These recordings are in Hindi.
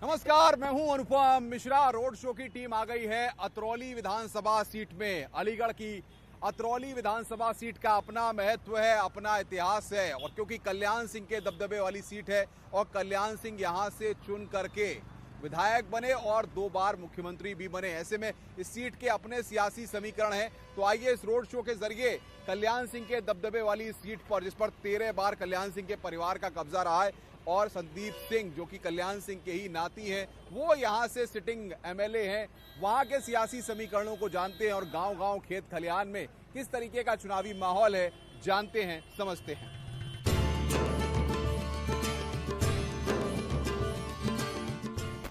नमस्कार, मैं हूं अनुपम मिश्रा। रोड शो की टीम आ गई है अतरौली विधानसभा सीट में। अलीगढ़ की अतरौली विधानसभा सीट का अपना महत्व है, अपना इतिहास है, और क्योंकि कल्याण सिंह के दबदबे वाली सीट है और कल्याण सिंह यहां से चुन करके विधायक बने और 2 बार मुख्यमंत्री भी बने, ऐसे में इस सीट के अपने सियासी समीकरण हैं। तो आइए इस रोड शो के जरिए कल्याण सिंह के दबदबे वाली इस सीट पर, जिस पर 13 बार कल्याण सिंह के परिवार का कब्जा रहा है और संदीप सिंह जो कि कल्याण सिंह के ही नाती हैं, वो यहां से सिटिंग एमएलए हैं, वहां के सियासी समीकरणों को जानते हैं और गांव-गांव खेत खलिहान में किस तरीके का चुनावी माहौल है जानते हैं, समझते हैं।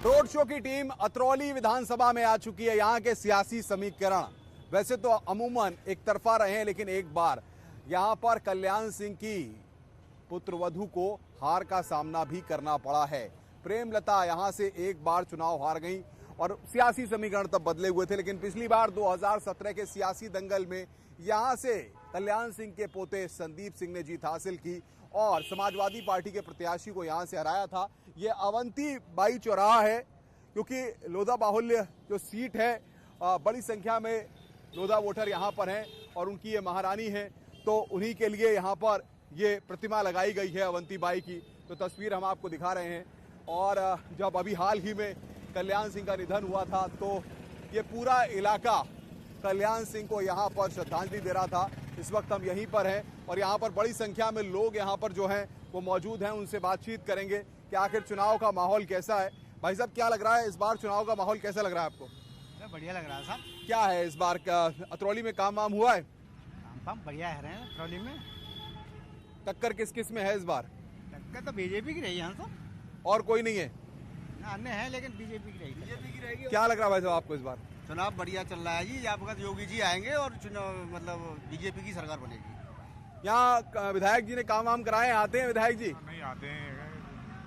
रोड शो की टीम अतरौली विधानसभा में आ चुकी है। यहां के सियासी समीकरण वैसे तो अमूमन एक तरफा रहे हैं, लेकिन एक बार यहां पर कल्याण सिंह की पुत्रवधू को हार का सामना भी करना पड़ा है। प्रेमलता यहां से एक बार चुनाव हार गई और सियासी समीकरण तब बदले हुए थे, लेकिन पिछली बार 2017 के सियासी दंगल में यहां से कल्याण सिंह के पोते संदीप सिंह ने जीत हासिल की और समाजवादी पार्टी के प्रत्याशी को यहां से हराया था। ये अवंती बाई चौराहा है, क्योंकि लोधा बाहुल्य जो सीट है, बड़ी संख्या में लोधा वोटर यहां पर हैं और उनकी ये महारानी है, तो उन्हीं के लिए यहां पर ये प्रतिमा लगाई गई है अवंती बाई की। तो तस्वीर हम आपको दिखा रहे हैं। और जब अभी हाल ही में कल्याण सिंह का निधन हुआ था, तो ये पूरा इलाका कल्याण सिंह को यहाँ पर श्रद्धांजलि दे रहा था। इस वक्त हम यहीं पर हैं और यहाँ पर बड़ी संख्या में लोग यहाँ पर जो हैं वो मौजूद हैं। उनसे बातचीत करेंगे कि आखिर चुनाव का माहौल कैसा है। भाई साहब, क्या लग रहा है इस बार चुनाव का माहौल कैसा लग रहा है आपको? बढ़िया लग रहा है साहब। क्या है इस बार का अतरौली में काम वाम हुआ है? काम बढ़िया है अतरौली में। टक्कर किस किस में है इस बार? टक्कर तो बीजेपी की रही है तो, और कोई नहीं है? अन्य है लेकिन बीजेपी की रहेगी। क्या लग रहा है भाई साहब आपको इस बार? चुनाव बढ़िया चल रहा है जी। आपका योगी जी आएंगे और चुनाव मतलब बीजेपी की सरकार बनेगी। यहाँ विधायक जी ने काम वाम कराए, आते हैं विधायक जी? नहीं आते हैं,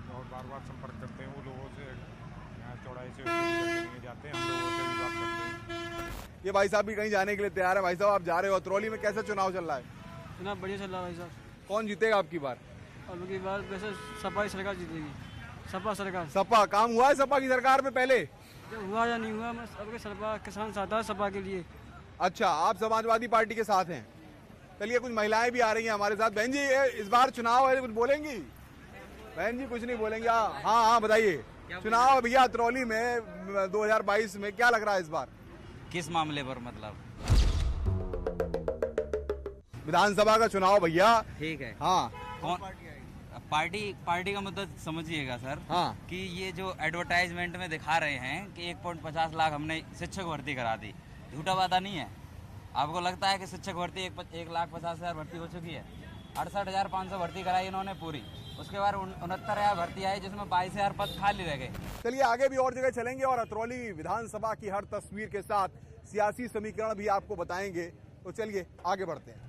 बहुत बार संपर्क करते हैं वो लोगों से। यहाँ चौड़ाई से नहीं जाते हैं, हम लोगों से भी बात करते हैं। ये भाई साहब भी कहीं जाने के लिए तैयार है। भाई साहब, आप जा रहे हो अतरौली में, कैसा चुनाव चल रहा है? चुनाव बढ़िया चल रहा है भाई साहब। कौन जीतेगा आपकी बार? अब की बार वैसे सपा की सरकार जीतेगी। सपा सरकार। सपा काम हुआ है सपा की सरकार में पहले? जब हुआ या नहीं हुआ, मैं सबके सपा किसान साथ है सपा के लिए। अच्छा, आप समाजवादी पार्टी के साथ हैं। चलिए, कुछ महिलाएं भी आ रही हैं हमारे साथ। बहन जी, इस बार चुनाव है, कुछ बोलेंगी? बहन जी कुछ नहीं बोलेंगी? हाँ बताइए। चुनाव भैया अतरौली में 2022 में क्या लग रहा है इस बार? किस मामले पर? मतलब विधानसभा का चुनाव भैया। ठीक है। हाँ, पार्टी का मुद्दा समझिएगा सर। हाँ। कि ये जो एडवर्टाइजमेंट में दिखा रहे हैं कि 1.50 लाख हमने शिक्षक भर्ती करा दी, झूठा वादा नहीं है। आपको लगता है कि शिक्षक भर्ती 1,50,000 भर्ती हो चुकी है? 68,500 भर्ती कराई इन्होंने पूरी। उसके बाद 69,000 भर्ती आई, जिसमें 22,000 पद खाली रह गए। चलिए आगे भी और जगह चलेंगे और अतरौली विधानसभा की हर तस्वीर के साथ सियासी समीकरण भी आपको बताएंगे। तो चलिए आगे बढ़ते हैं।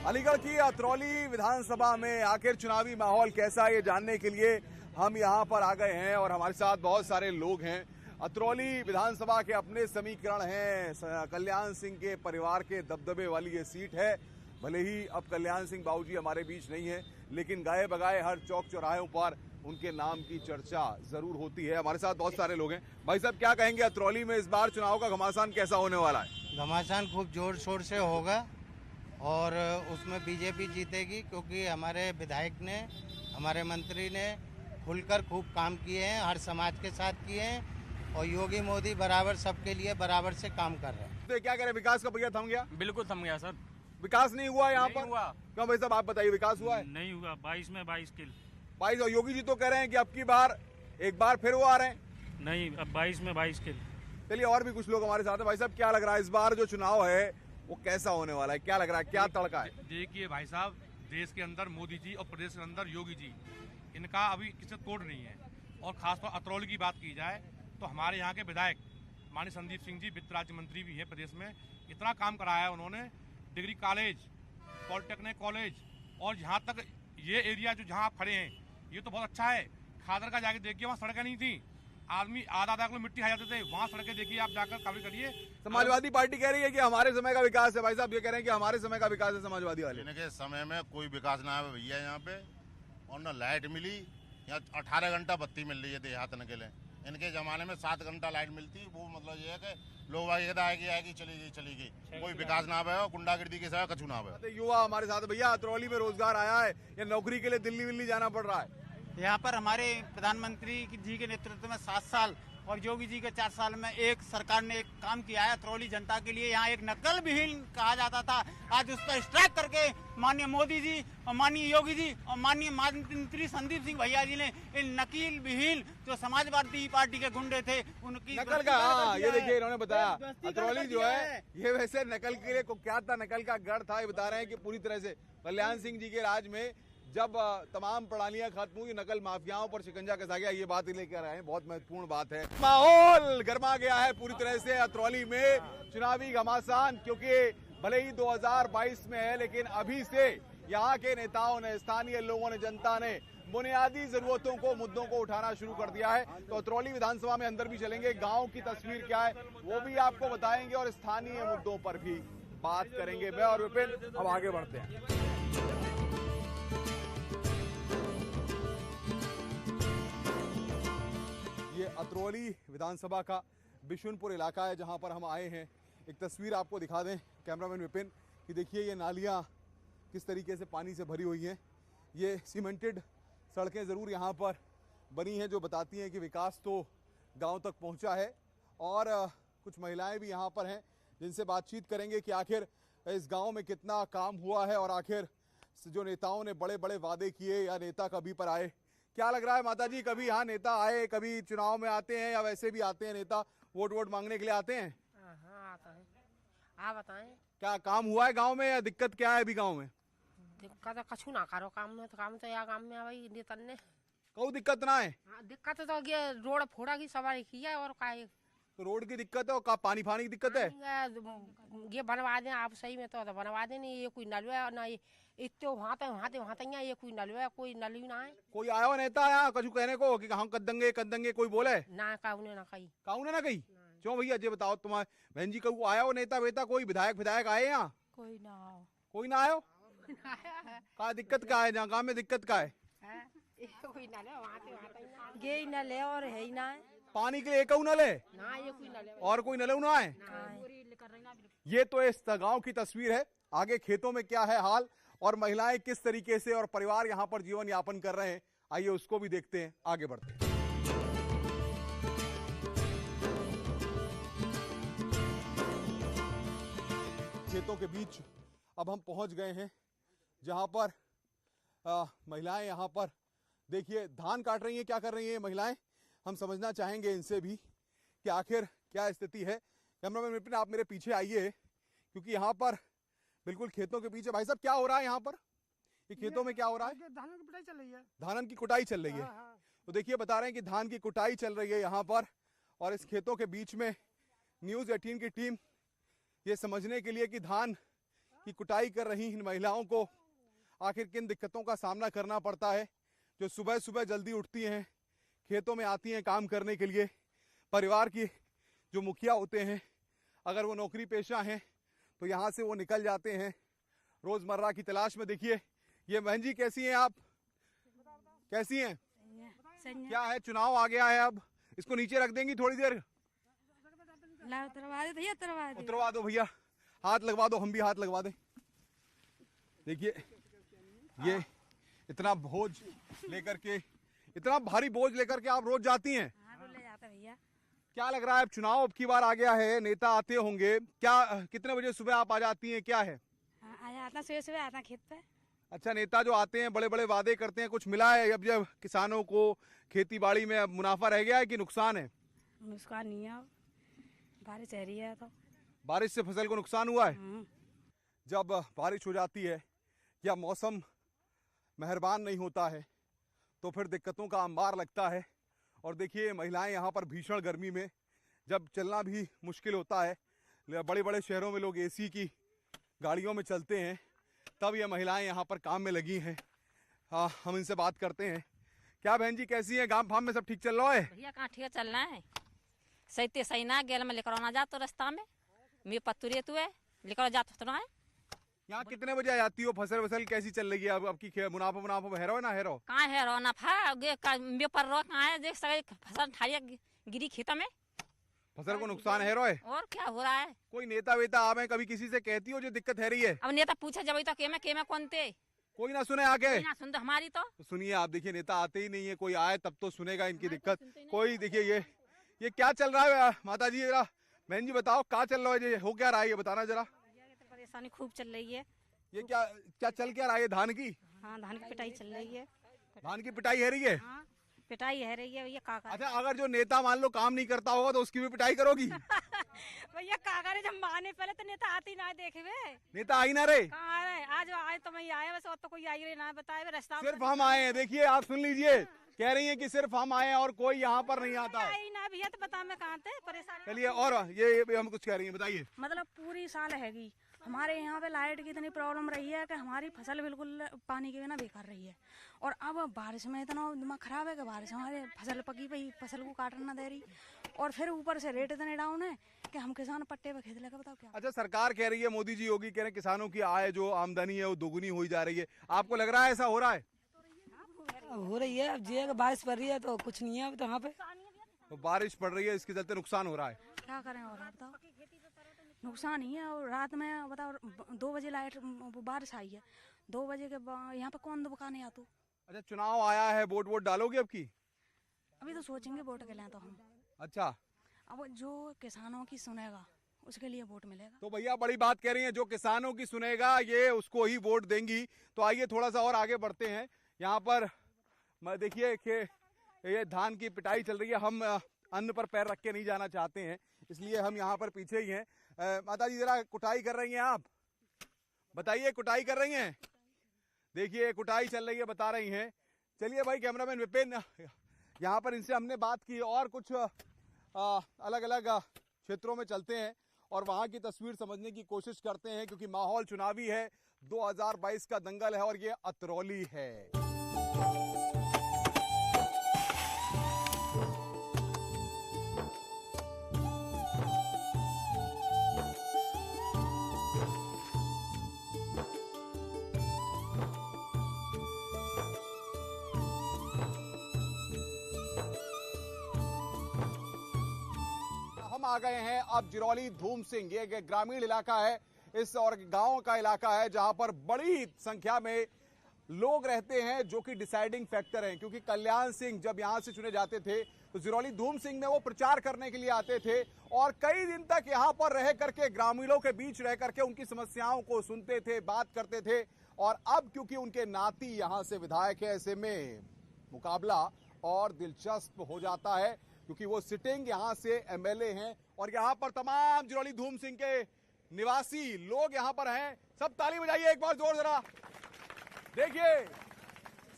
अलीगढ़ की अतरौली विधानसभा में आखिर चुनावी माहौल कैसा है, ये जानने के लिए हम यहां पर आ गए हैं और हमारे साथ बहुत सारे लोग हैं। अतरौली विधानसभा के अपने समीकरण हैं। कल्याण सिंह के परिवार के दबदबे वाली ये सीट है। भले ही अब कल्याण सिंह बाबूजी हमारे बीच नहीं है, लेकिन गाए बगाए हर चौक चौराहों पर उनके नाम की चर्चा जरूर होती है। हमारे साथ बहुत सारे लोग हैं। भाई साहब, क्या कहेंगे अतरौली में इस बार चुनाव का घमासान कैसा होने वाला है? घमासान खूब जोर शोर से होगा और उसमें बीजेपी जीतेगी, क्योंकि हमारे विधायक ने, हमारे मंत्री ने खुलकर खूब काम किए हैं, हर समाज के साथ किए हैं और योगी मोदी बराबर सबके लिए बराबर से काम कर रहे हैं। तो क्या करें, विकास का पहिया थम गया? बिल्कुल थम गया सर। विकास नहीं हुआ यहाँ पर? हुआ। क्यों भाई साहब, आप बताइए, विकास हुआ है? नहीं हुआ। 22 में 22 किल। 22। और योगी जी तो कह रहे हैं कि अब की बार एक बार फिर वो आ रहे हैं। नहीं, अब 22 में 22 किल। चलिए और भी कुछ लोग हमारे साथ हैं। भाई साहब, क्या लग रहा है इस बार जो चुनाव है वो कैसा होने वाला है? क्या लग रहा है, क्या तड़का है? देखिए भाई साहब, देश के अंदर मोदी जी और प्रदेश के अंदर योगी जी, इनका अभी किसी तोड़ नहीं है। और खासतौर अतरौली की बात की जाए तो हमारे यहाँ के विधायक माननीय संदीप सिंह जी वित्त राज्य मंत्री भी हैं प्रदेश में। इतना काम कराया उन्होंने, डिग्री कॉलेज, पॉलिटेक्निक कॉलेज, और यहाँ तक ये एरिया जो जहाँ आप खड़े हैं ये तो बहुत अच्छा है। खादर का जाके देखिए, वहाँ सड़कें नहीं थी, आदमी आधा किलो मिट्टी खा जाते थे, वहाँ सड़कें देखिए आप जाकर कवर करिए। समाजवादी पार्टी कह रही है कि हमारे समय का विकास है। भाई साहब ये कह रहे हैं कि हमारे समय का विकास है समाजवादी वाले। इनके समय में कोई विकास ना है भैया यहाँ पे, और न लाइट मिली। यहाँ 18 घंटा बत्ती मिल रही है देहातन के लिए। इनके जमाने में 7 घंटा लाइट मिलती। वो मतलब ये है कि लोग आएगी चली गई, कोई विकास ना आवे, गुंडागिर्दी के सिवा कछु ना आवे। युवा हमारे साथ भैया, अतरौली में रोजगार आया है या नौकरी के लिए दिल्ली विल्ली जाना पड़ रहा है? यहाँ पर हमारे प्रधानमंत्री जी के नेतृत्व में 7 साल और योगी जी के 4 साल में एक सरकार ने एक काम किया है अतरौली जनता के लिए। यहाँ एक नकल विहीन कहा जाता था, आज उस पर स्ट्राइक करके माननीय मोदी जी और माननीय योगी जी और माननीय मंत्री संदीप सिंह भैया जी ने इन नकील विहीन जो समाजवादी पार्टी के गुंडे थे उनकी नकल का, हाँ ये देखिए इन्होंने बताया अतरौली जो है ये वैसे नकल के लिए क्या था, नकल का गढ़ था। ये बता रहे हैं कि पूरी तरह से कल्याण सिंह जी के राज में जब तमाम प्रणालियां खत्म हुई, नकल माफियाओं पर शिकंजा कसा गया। ये बात लेकर आए हैं, बहुत महत्वपूर्ण बात है। माहौल गर्मा गया है पूरी तरह से अतरौली में, चुनावी घमासान, क्योंकि भले ही 2022 में है लेकिन अभी से यहाँ के नेताओं ने, स्थानीय लोगों ने, जनता ने बुनियादी जरूरतों को, मुद्दों को उठाना शुरू कर दिया है। तो अतरौली विधानसभा में अंदर भी चलेंगे, गांव की तस्वीर क्या है वो भी आपको बताएंगे और स्थानीय मुद्दों पर भी बात करेंगे। मैं और विपिन अब आगे बढ़ते हैं। ये अतरौली विधानसभा का बिशुनपुर इलाका है जहां पर हम आए हैं। एक तस्वीर आपको दिखा दें कैमरामैन विपिन कि देखिए ये नालियां किस तरीके से पानी से भरी हुई हैं। ये सीमेंटेड सड़कें ज़रूर यहाँ पर बनी हैं जो बताती हैं कि विकास तो गांव तक पहुंचा है। और कुछ महिलाएं भी यहाँ पर हैं जिनसे बातचीत करेंगे कि आखिर इस गांव में कितना काम हुआ है और आखिर जो नेताओं ने बड़े बड़े वादे किए या नेता कभी पर आए। क्या लग रहा है माता जी, कभी यहाँ नेता आए, कभी चुनाव में आते हैं या वैसे भी आते हैं नेता वोट मांगने के लिए आते हैं? हाँ आता है। आप बताएं क्या काम हुआ है गांव में या दिक्कत क्या है अभी गांव में? दिक्कत कछु ना करो काम में, तो काम तो यहाँ काम में भाई नेता ने कोई दिक्कत ना है। दिक्कत तो ये रोड फोड़ा की सवारी की है और का तो रोड की दिक्कत है और का पानी की दिक्कत है। ये बनवा दें आप सही में तो बनवा दें। नहीं ये कोई नल है ना, ये इतने वहाँ तक ये कोई नल है, कोई नल ही ना है। कोई आया हो नेता यहाँ कछु कहने को कि हम कद्दंगे कोई बोले ना काउने ना कही काउने ना कही? क्यों भैया ये बताओ, तुम्हारे बहन जी को आया हो नेता वेता, कोई विधायक आए यहाँ? कोई ना आओ, कोई ना आयो। का दिक्कत का है जहाँ गाँव में दिक्कत का है? कोई नल है वहाँ ये नल है और है ही ना है। पानी के लिए एक नल है ना, ये कोई नल है और कोई नल ना है। ये तो इस गांव की तस्वीर है। आगे खेतों में क्या है हाल और महिलाएं किस तरीके से और परिवार यहाँ पर जीवन यापन कर रहे हैं, आइए उसको भी देखते हैं, आगे बढ़ते हैं। खेतों के बीच अब हम पहुंच गए हैं जहां पर महिलाएं यहाँ पर देखिए धान काट रही हैं। क्या कर रही हैं महिलाएं, हम समझना चाहेंगे इनसे भी कि आखिर क्या स्थिति है। कैमरामैन विपिन आप मेरे पीछे आइए क्योंकि यहाँ पर बिल्कुल खेतों के पीछे, भाई साहब क्या हो रहा है यहाँ पर? ये खेतों में क्या हो रहा है? धान की कुटाई चल रही है। धान की कुटाई चल रही है। तो देखिए बता रहे हैं कि धान की कुटाई चल रही है यहाँ पर और इस खेतों के बीच में न्यूज़ 18 की टीम ये समझने के लिए कि धान की कुटाई कर रही इन महिलाओं को आखिर किन दिक्कतों का सामना करना पड़ता है, जो सुबह सुबह जल्दी उठती हैं, खेतों में आती हैं काम करने के लिए। परिवार की जो मुखिया होते हैं अगर वो नौकरी पेशा हैं तो यहाँ से वो निकल जाते हैं रोजमर्रा की तलाश में। देखिए ये बहन जी कैसी हैं आप, कैसी हैं? क्या है चुनाव आ गया है, अब इसको नीचे रख देंगी थोड़ी देर? उतरवा दो भैया, हाथ लगवा दो, हम भी हाथ लगवा दें। देखिए ये इतना बोझ लेकर के, इतना भारी बोझ लेकर के आप रोज जाती हैं? भैया क्या लग रहा है अब चुनाव अब की बार आ गया है, नेता आते होंगे, क्या कितने बजे सुबह आप आ जाती हैं, क्या है? आता सुबह आता खेत पे। अच्छा, नेता जो आते हैं बड़े बड़े वादे करते हैं, कुछ मिला है अब जब किसानों को खेती बाड़ी में मुनाफा रह गया है कि नुकसान है? नुकसान नहीं है, बारिश आ रही है तो बारिश से फसल को नुकसान हुआ है। जब बारिश हो जाती है या मौसम मेहरबान नहीं होता है तो फिर दिक्कतों का अंबार लगता है। और देखिए महिलाएं यहाँ पर भीषण गर्मी में जब चलना भी मुश्किल होता है, बड़े बड़े शहरों में लोग एसी की गाड़ियों में चलते हैं, तब ये महिलाएं यहाँ पर काम में लगी हैं। हाँ, हम इनसे बात करते हैं। क्या बहन जी कैसी है? गांव फार्म में सब ठीक चल रहा है? भैया कहाँ ठीक चल रहा है। सही सही ना गेल में लेकर आना जातो रास्ता में मैं पत्तुरे तू है लेकर जातो है। यहाँ कितने बजे आ जाती हो? फसल कैसी चल रही है? अब आपकी मुनाफा हेरो है ना हेरो? कहाँ है रो नफा मैं पर रो कहाँ है देख सके फसल ठाड़िया गिरी खेतों में। फसल को नुकसान हेरो है? और क्या हो रहा है? कोई नेता वेता आवे कभी किसी से कहती हो जो दिक्कत है रही है? अब नेता पूछे जब तो के में कौन थे? कोई ना सुने आके? ना सुन तो हमारी तो सुनिए आप, देखिए नेता आते ही नहीं है, कोई आए तब तो सुनेगा इनकी दिक्कत। कोई देखिए ये क्या चल रहा है माता जी? जरा बहन जी बताओ क्या चल रहा है, ये हो क्या रहा है ये बताना जरा। परेशानी खूब चल रही है। ये क्या चल क्या रहा है? धान की? हाँ धान की पिटाई चल रही है। धान की पिटाई है रही है? हाँ पिटाई है रही है भैया। काका अच्छा, अगर जो नेता मान लो काम नहीं करता होगा तो उसकी भी पिटाई करोगी? भैया काका ने जब माने पहले तो नेता आती ना देखे वे। नेता आई ना रहे? कहाँ रहे? आज आए तो मैं आया वैसे तो कोई आई रही ना बताए रास्ता। सिर्फ हम आए हैं। देखिए आप सुन लीजिए, कह रही हैं कि सिर्फ हम आए हैं और कोई यहाँ पर नहीं आता। आई ना भैया तो बता मैं कहाँ थे परेशानी। चलिए, और ये हम कुछ कह रही हैं, बताइए। मतलब पूरी साल हैगी हमारे यहाँ पे लाइट की इतनी प्रॉब्लम रही है कि हमारी फसल बिल्कुल पानी के बिना बेकार रही है। और अब बारिश में इतना दिमाग खराब है कि बारिश हमारे फसल पकी पई फसल को काटना दे रही और फिर ऊपर से रेट इतने डाउन है कि हम किसान पट्टे पे खेत लगा। बताओ क्या। अच्छा, सरकार कह रही है, मोदी जी योगी कह रहे हैं किसानों की आय जो आमदनी है वो दोगुनी हो जा रही है। आपको लग रहा है ऐसा हो रहा है? हो रही है। अब जी बारिश पड़ रही है तो कुछ नहीं है अब तो यहाँ पे। तो बारिश पड़ रही है, इसके चलते नुकसान हो रहा है। क्या करें और बताओ, नुकसान ही है। और रात में बताओ 2 बजे लाइट बारिश आई है, 2 बजे के यहाँ पे कौन दुकान है तो। अच्छा, चुनाव आया है, वोट डालोगे अब की? अभी तो सोचेंगे वोट के लिए तो हम। अच्छा, अब जो किसानों की सुनेगा उसके लिए वोट मिलेगा। तो भैया बड़ी बात कह रही हैं, जो किसानों की सुनेगा ये उसको ही वोट देंगी। तो आइए थोड़ा सा और आगे बढ़ते हैं। यहाँ पर देखिए कि ये धान की पिटाई चल रही है। हम अन्न पर पैर रख के नहीं जाना चाहते हैं, इसलिए हम यहाँ पर पीछे ही हैं। माता जी जरा कुटाई कर रही हैं आप, बताइए कुटाई कर रही हैं? देखिए कुटाई चल रही है, बता रही हैं। चलिए भाई कैमरामैन विपिन, यहाँ पर इनसे हमने बात की और कुछ अलग अलग क्षेत्रों में चलते हैं और वहाँ की तस्वीर समझने की कोशिश करते हैं, क्योंकि माहौल चुनावी है, 2022 का दंगल है और ये अतरौली है। आ गए हैं अब जिरौली धूम सिंह, ये एक ग्रामीण इलाका है इस और गांव का इलाका है जहां पर बड़ी संख्या में लोग रहते हैं जो कि डिसाइडिंग फैक्टर हैं। क्योंकि कल्याण सिंह जब यहां से चुने जाते थे तो जिरौली धूम सिंह में वो प्रचार करने के लिए आते थे और कई दिन तक यहां पर रह करके ग्रामीणों के बीच रह करके उनकी समस्याओं को सुनते थे, बात करते थे। और अब क्योंकि उनके नाती यहां से विधायक है, ऐसे में मुकाबला और दिलचस्प हो जाता है, क्योंकि वो सिटिंग यहां से एमएलए हैं और यहां पर तमाम जिरौली धूम सिंह के निवासी लोग यहां पर हैं। सब ताली बजाइए एक बार जोर जरा। देखिए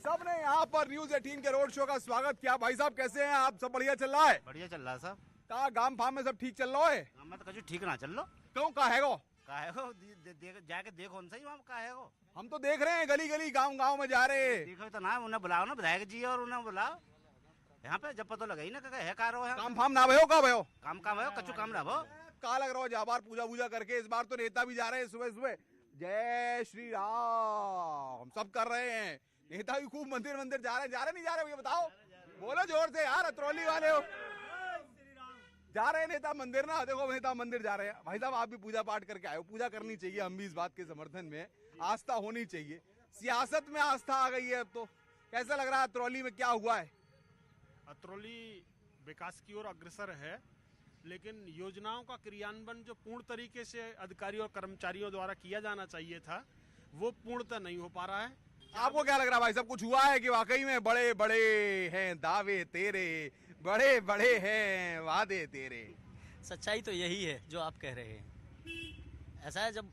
सबने यहां पर न्यूज़ 18 के रोड शो का स्वागत किया। भाई साहब कैसे हैं आप? सब बढ़िया चल रहा है? बढ़िया चल रहा है साहब। कहा गांव फार्म में सब ठीक चल रहा है? मैं तो कछु ठीक ना चल लो। क्यों का है जाके देखो सही वहाँ का है वो। हम तो देख रहे हैं गली गली गांव में जा रहे हैं। देखो तो ना उन्हें बुलाओ ना विधायक जी और उन्हें बुलाओ यहाँ पे, जब पता लगा ही ना है कारो है। काम फार्म ना भयो का भयो? काम भयो कछु काम ना भो। का लग रहा हो जाबार पूजा करके। इस बार तो नेता भी जा रहे हैं सुबह सुबह, जय श्री राम सब कर रहे हैं। नेता भी खूब मंदिर जा रहे हैं। नहीं जा रहे? ये बताओ, बोलो जोर से यार, अतरौली वाले हो। जा रहे हैं नेता मंदिर ना, देखो नेता मंदिर जा रहे हैं। भाई साहब आप भी पूजा पाठ करके आए हो, पूजा करनी चाहिए, हम भी इस बात के समर्थन में, आस्था होनी चाहिए। सियासत में आस्था आ गई है अब तो। कैसा लग रहा है अतरौली में क्या हुआ है? अतरौली विकास की ओर अग्रसर है, लेकिन योजनाओं का क्रियान्वयन जो पूर्ण तरीके से अधिकारियों और कर्मचारियों द्वारा किया जाना चाहिए था वो पूर्णतः नहीं हो पा रहा है। आपको क्या लग रहा है भाई साहब, कुछ हुआ है कि वाकई में बड़े बड़े हैं दावे तेरे, बड़े बड़े हैं वादे तेरे? सच्चाई तो यही है जो आप कह रहे हैं। ऐसा है, जब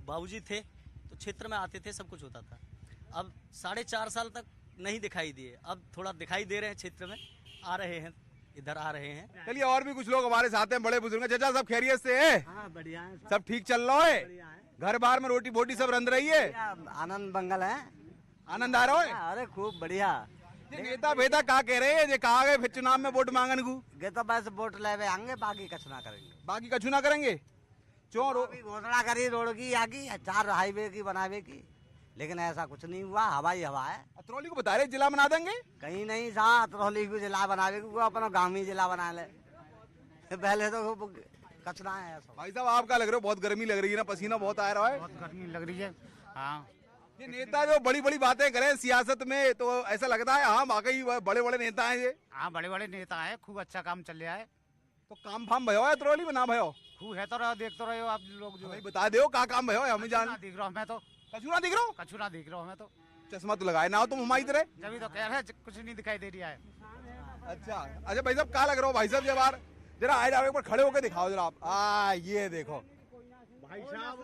बाबूजी थे तो क्षेत्र में आते थे, सब कुछ होता था। अब 4.5 साल तक नहीं दिखाई दिए, अब थोड़ा दिखाई दे रहे हैं, क्षेत्र में आ रहे हैं, इधर आ रहे हैं। चलिए और भी कुछ लोग हमारे साथ हैं, बड़े बुजुर्ग। चाचा सब खैरियत से है? हाँ बढ़िया है, सब ठीक चल रहा है? घर बार में रोटी बोटी सब रंध रही है? आनंद मंगल है। आनंद आ रहा है? अरे खूब बढ़िया। ये नेता भेदा का कह रहे हैं, कहा गए फिर चुनाव में वोट मांगन को गे तो बस वोट ले आएंगे, बाकी कछ ना करेंगे। बाकी कछु ना करेंगे? क्यों? घोषणा करी रोड की आगे 4 हाईवे की बनावे की, लेकिन ऐसा कुछ नहीं हुआ। हवाई हवा है। अतरौली को बता रहे जिला बना देंगे? कहीं नहीं साहब, अतरौली को जिला बनावे को अपना गाँव ही जिला बना ले। पहले तो कचरा है। भाई साहब आप क्या लग रहे हो? बहुत गर्मी लग रही है ना, पसीना बहुत आ रहा है। बहुत गर्मी लग रही है। हाँ, ये नेता जो बड़ी बड़ी बातें करें सियासत में, तो ऐसा लगता है हाँ वाकई बड़े बड़े नेता हैं ये। हाँ, बड़े बड़े नेता हैं, खूब अच्छा काम चल रहा है। तो काम फाम भयो है अतरौली में? ना भयो? खूब है तो रहो, देख तो रहे हो आप लोग। जो बता दो का काम भयो है, हमें जान दिख रहा हूँ मैं तो। कछु ना दिख रहा हूँ? कछु ना दिख रहा हूँ मैं तो। चश्मा तो लगाए ना हो तुम हमारी तरह। जब तो कह रहे कुछ नहीं दिखाई दे रहा है। अच्छा अच्छा भाई साहब क्या लग रहा हो? भाई साहब जब बार जरा आए जाओ, एक बार खड़े होकर दिखाओ जरा आप। ये देखो भाई साहब,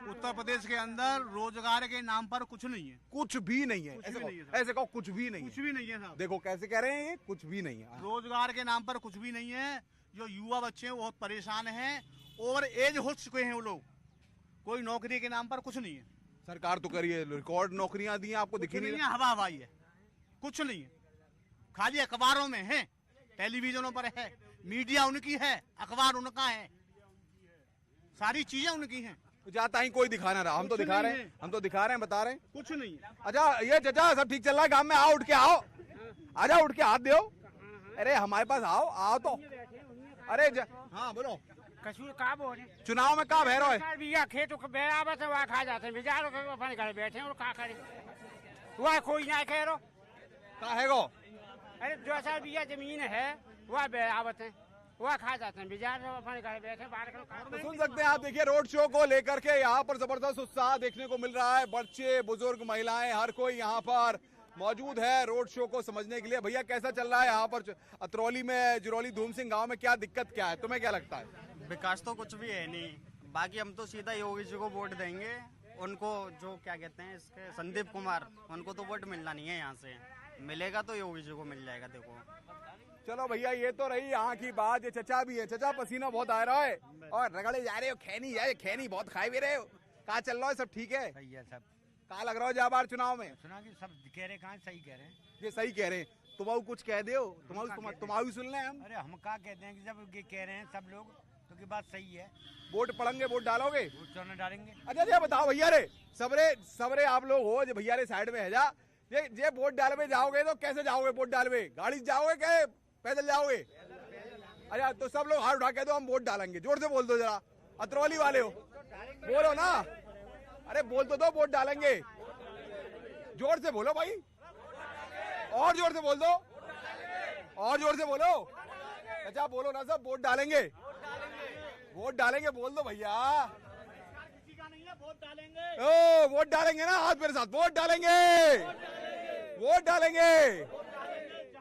उत्तर प्रदेश के अंदर रोजगार के नाम पर कुछ नहीं है। कुछ भी नहीं है? ऐसे कहो कुछ भी नहीं है। कुछ भी नहीं है साहब। देखो कैसे कह रहे हैं, ये कुछ भी नहीं है। रोजगार के नाम पर कुछ भी नहीं है। जो युवा बच्चे हैं बहुत परेशान हैं, ओवर एज हो चुके हैं वो लोग। कोई नौकरी के नाम पर कुछ नहीं है। सरकार तो करिए, रिकॉर्ड नौकरियां दी हैं, आपको दिखी नहीं? हवा हवाई है, कुछ नहीं है। खाली अखबारों में है, टेलीविजनों पर है, मीडिया उनकी है, अखबार उनका है, सारी चीजें उनकी हैं। जाता ही कोई दिखाना रहा। हम तो दिखा रहे हैं, हम तो दिखा रहे हैं, बता रहे हैं। कुछ नहीं। अच्छा ये चाचा सब ठीक चल रहा है गाँव में? आओ उठ के आओ, आ जाओ, उठ के हाथ दो। अरे हमारे पास आओ, आओ तो। अरे हाँ बोलो। कसूर का बोले? चुनाव में का बह रहा है? बिया खेत बराबर से वहाँ खा जाते हैं, बेचारों के अपने घर बैठे और का करे वहाँ कोई ना कह रो का है गो? अरे 2 बिया जमीन है, वह बराबर है, वह खा जाते हैं, बेचारे अपने घर बैठे बाहर तो सुन सकते हैं आप। देखिए रोड शो को लेकर के यहाँ पर जबरदस्त उत्साह देखने को मिल रहा है। बच्चे, बुजुर्ग, महिलाएं, हर कोई यहाँ पर मौजूद है रोड शो को समझने के लिए। भैया कैसा चल रहा है यहाँ पर अतरौली में, जिरौली धूम सिंह गाँव में? क्या दिक्कत क्या है, तुम्हें क्या लगता है? विकास तो कुछ भी है नहीं, बाकी हम तो सीधा योगी जी को वोट देंगे। उनको जो क्या कहते हैं इसके संदीप कुमार, उनको तो वोट मिलना नहीं है। यहाँ से मिलेगा तो योगी जी को मिल जाएगा। देखो चलो भैया ये तो रही यहाँ की बात। ये चचा भी है, चचा पसीना बहुत आ रहा है और रगड़े जा रहे हो। खैनी है, खैनी बहुत खाए भी रहे हो। कहाँ चल रहा है? सब ठीक है? सही है सब। कहाँ लग रहा हो जा बार चुनाव में? सुना कि सब कह रहे, कहाँ सही कह रहे हैं। ये सही कह रहे हैं। तुम्हारू कुछ कह दो, तुम्हारू सुन ले हम। अरे हम क्या कहते हैं कि जब ये कह रहे हैं सब लोग तो की बात सही है। वोट पड़ेंगे, वोट डालोगे? वोट तो न डालेंगे। अच्छा बताओ भैया रे, सबरे आप लोग हो जो भैया रे साइड में है जा, ये वोट डालवे जाओगे तो कैसे जाओगे? वोट डालवे गाड़ी से जाओगे क्या पैदल जाओगे? अच्छा तो सब लोग हाथ उठा के दो, हम वोट डालेंगे। जोर से बोल दो जरा, अतरौली वाले हो, बोलो ना। अरे बोल तो दो, वोट डालेंगे। जोर से बोलो भाई, और जोर से बोल दो, और जोर से बोलो। अच्छा बोलो ना सब, वोट डालेंगे, वोट डालेंगे, बोल दो भैया। वोट डालेंगे। ओ वोट डालेंगे ना, हाथ मेरे साथ, वोट डालेंगे, वोट डालेंगे।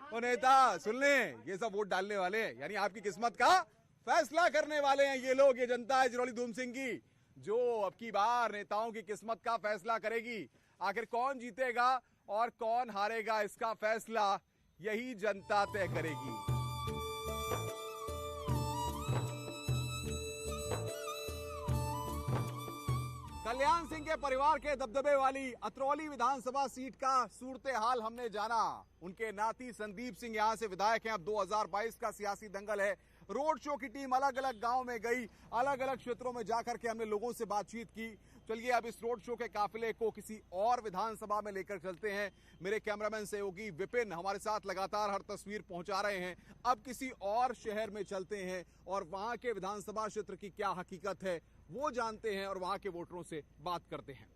तो नेता सुन लें, ये सब वोट डालने वाले हैं, यानी आपकी किस्मत का फैसला करने वाले हैं ये लोग। ये जनता है जिरौली धूम सिंह की, जो अब की बार नेताओं की किस्मत का फैसला करेगी। आखिर कौन जीतेगा और कौन हारेगा, इसका फैसला यही जनता तय करेगी। कल्याण सिंह के परिवार के दबदबे वाली अतरौली विधानसभा सीट का सूरत हाल हमने जाना। उनके नाती संदीप सिंह यहां से विधायक हैं। अब 2022 का सियासी दंगल है। रोड शो की टीम अलग अलग गांव में गई, अलग अलग क्षेत्रों में जाकर के हमने लोगों से बातचीत की। चलिए अब इस रोड शो के काफिले को किसी और विधानसभा में लेकर चलते हैं। मेरे कैमरामैन सहयोगी विपिन हमारे साथ लगातार हर तस्वीर पहुंचा रहे हैं। अब किसी और शहर में चलते हैं और वहां के विधानसभा क्षेत्र की क्या हकीकत है वो जानते हैं और वहां के वोटरों से बात करते हैं।